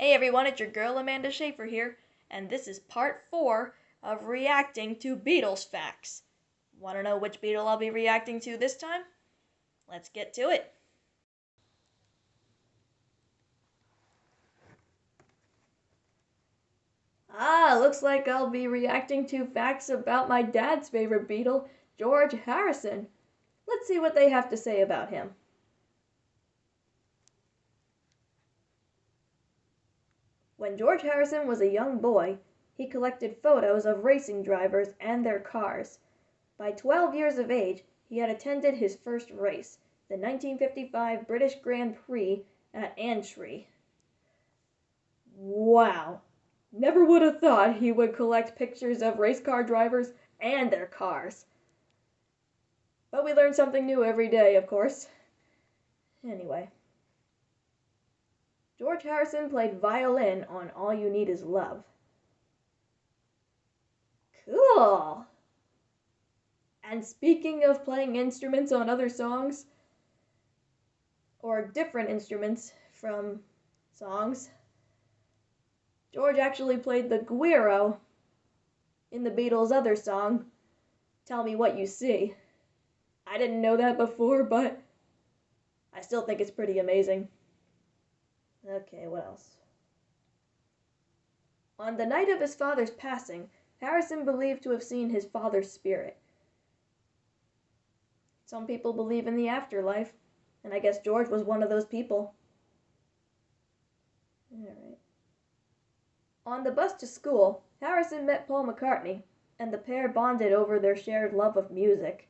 Hey everyone, it's your girl Amanda Schaefer here, and this is part 4 of reacting to Beatles facts. Want to know which Beatle I'll be reacting to this time? Let's get to it. Looks like I'll be reacting to facts about my dad's favorite Beatle, George Harrison. Let's see what they have to say about him. When George Harrison was a young boy, he collected photos of racing drivers and their cars. By 12 years of age, he had attended his first race, the 1955 British Grand Prix at Antrim. Wow! Never would have thought he would collect pictures of race car drivers and their cars. But we learn something new every day, of course. Anyway. George Harrison played violin on All You Need Is Love. Cool! And speaking of playing instruments on other songs, or different instruments from songs, George actually played the guiro in the Beatles' other song, Tell Me What You See. I didn't know that before, but I still think it's pretty amazing. Okay, what else? On the night of his father's passing, Harrison believed to have seen his father's spirit. Some people believe in the afterlife, and I guess George was one of those people. Alright. On the bus to school, Harrison met Paul McCartney, and the pair bonded over their shared love of music.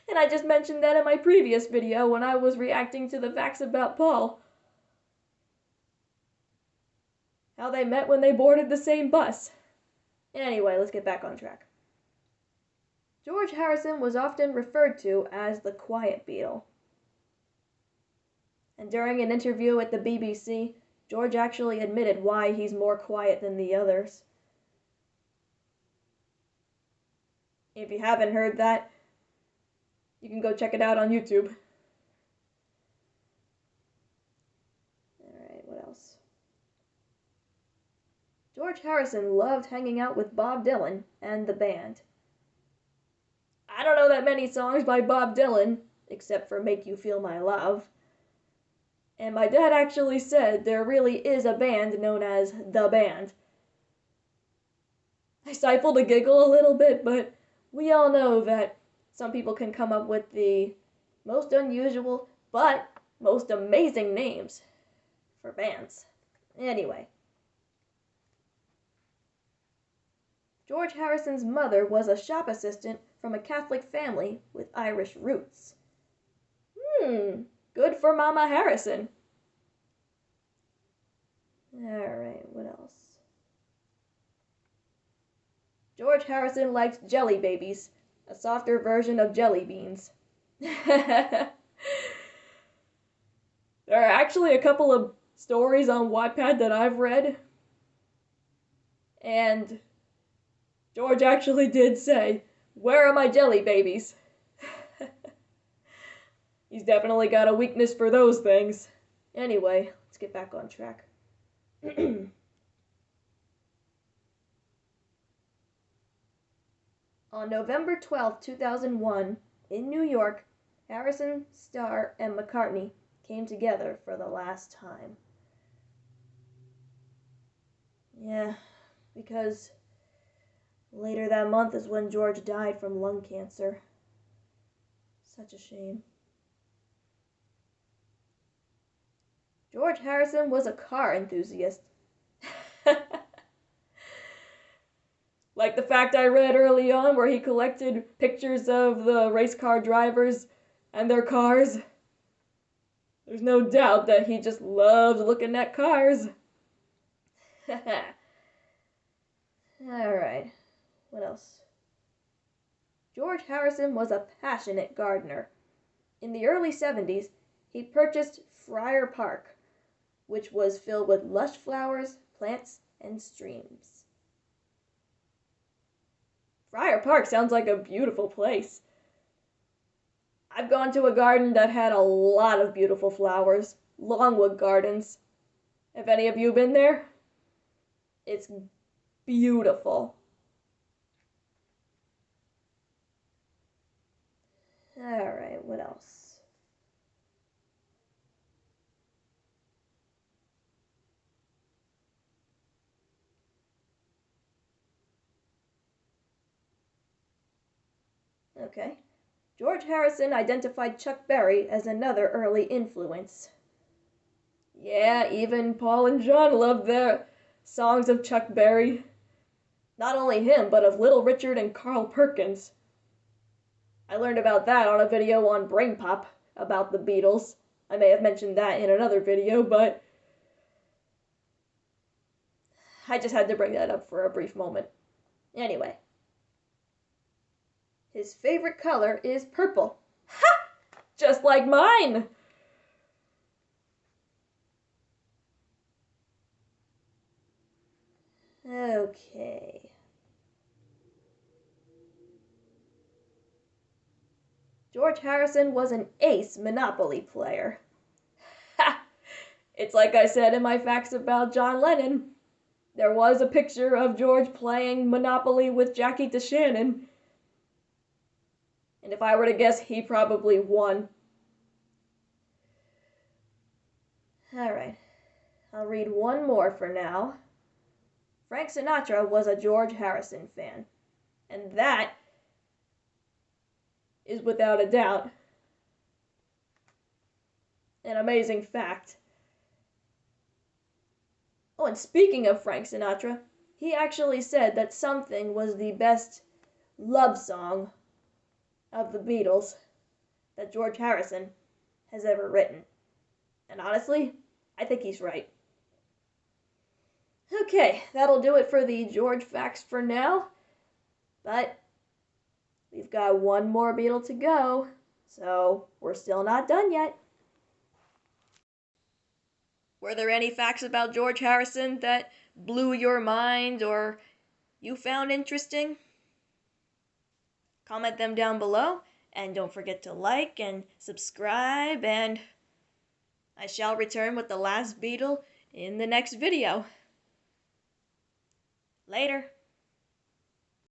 And I just mentioned that in my previous video when I was reacting to the facts about Paul. How they met when they boarded the same bus. Anyway, let's get back on track. George Harrison was often referred to as the Quiet Beatle. And during an interview at the BBC, George actually admitted why he's more quiet than the others. If you haven't heard that, you can go check it out on YouTube. Alright, what else? George Harrison loved hanging out with Bob Dylan and the band. I don't know that many songs by Bob Dylan, except for Make You Feel My Love. And my dad actually said there really is a band known as The Band. I stifled a giggle a little bit, but we all know that some people can come up with the most unusual but most amazing names for bands. Anyway. George Harrison's mother was a shop assistant from a Catholic family with Irish roots. Good for Mama Harrison. Alright, what else? George Harrison liked jelly babies, a softer version of jelly beans. There are actually a couple of stories on Wattpad that I've read, and George actually did say, "Where are my jelly babies?" He's definitely got a weakness for those things. Anyway, let's get back on track. On November 12, 2001, in New York, Harrison, Starr, and McCartney came together for the last time. Yeah, because later that month is when George died from lung cancer. Such a shame. George Harrison was a car enthusiast. Like the fact I read early on where he collected pictures of the race car drivers and their cars. There's no doubt that he just loved looking at cars. Alright, what else? George Harrison was a passionate gardener. In the early 70s, he purchased Friar Park, which was filled with lush flowers, plants, and streams. Friar Park sounds like a beautiful place. I've gone to a garden that had a lot of beautiful flowers, Longwood Gardens, Have any of you been there? It's beautiful. Alright, what else? Okay. George Harrison identified Chuck Berry as another early influence. Yeah, even Paul and John loved their songs of Chuck Berry. Not only him, but of Little Richard and Carl Perkins. I learned about that on a video on Brain Pop about the Beatles. I may have mentioned that in another video, but I just had to bring that up for a brief moment. Anyway. His favorite color is purple. Ha! Just like mine! Okay. George Harrison was an ace Monopoly player. Ha! It's like I said in my facts about John Lennon. There was a picture of George playing Monopoly with Jackie DeShannon. And if I were to guess, he probably won. Alright, I'll read one more for now. Frank Sinatra was a George Harrison fan. And that is without a doubt an amazing fact. Oh, and speaking of Frank Sinatra, he actually said that Something was the best love song of the Beatles that George Harrison has ever written. And honestly, I think he's right. Okay, that'll do it for the George facts for now. But we've got one more Beatle to go, so we're still not done yet. Were there any facts about George Harrison that blew your mind or you found interesting? Comment them down below, and don't forget to like and subscribe, and I shall return with the last Beatle in the next video. Later.